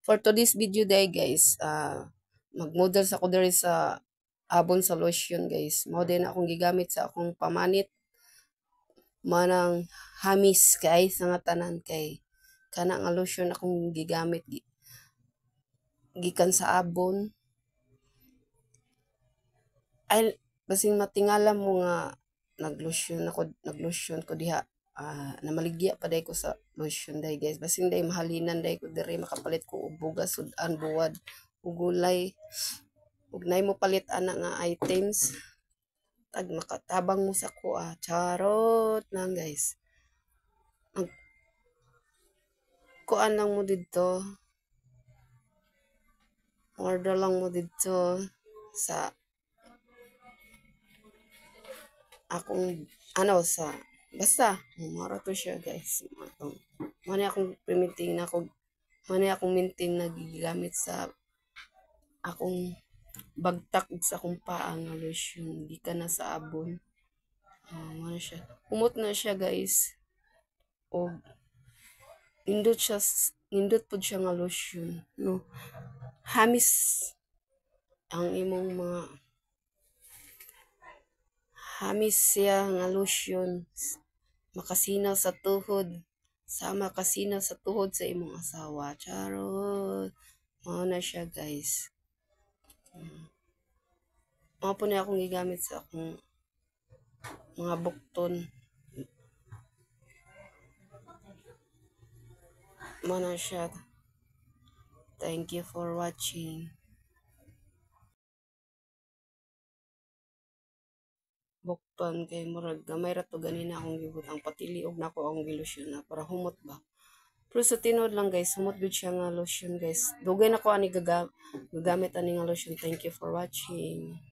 For today's video day guys, mag-model sa ko diri sa abon sa lotion guys. Mao din akong gigamit sa akong pamanit manang hamis kay sa nga tanan kay kana nga lotion akong gigamit gikan sa abon. Ay basing matingala mo nga naglotion ko diha. Namaligya pa day ko sa lotion day guys. Basing day mahalinan day ko diri makapalit ko og bugas, sudan, buwad, ug gulay. Ug nay mo palit ana nga items. Tag makatabang mo sa kuha. Charot lang guys. Kuan lang mo dito. Order lang mo dito sa akong sa basta mara to siya guys. Mani akong maintain na gigamit sa akong bagtak sa akong paa nga lotion gikan na sa abon. Mano siya. Umot na siya guys. O nindot pud siya nga lotion, no. Hamis ang imong mga hamis siya nga lotion. Makasinaw sa tuhod. Makasinaw sa tuhod sa imong asawa. Charot. Mao na siya guys. Mao po na akong gigamit sa akong mga bukton. Mao na siya. Thank you for watching. Bukton kay murag gamay ra to ganina akong gibutang patiliog na ako ang gilotion na para humot ba. Pero sa tinod lang guys, humot gud siya nga lotion guys. Dugay na ko ani gagamit ani nga lotion. Thank you for watching.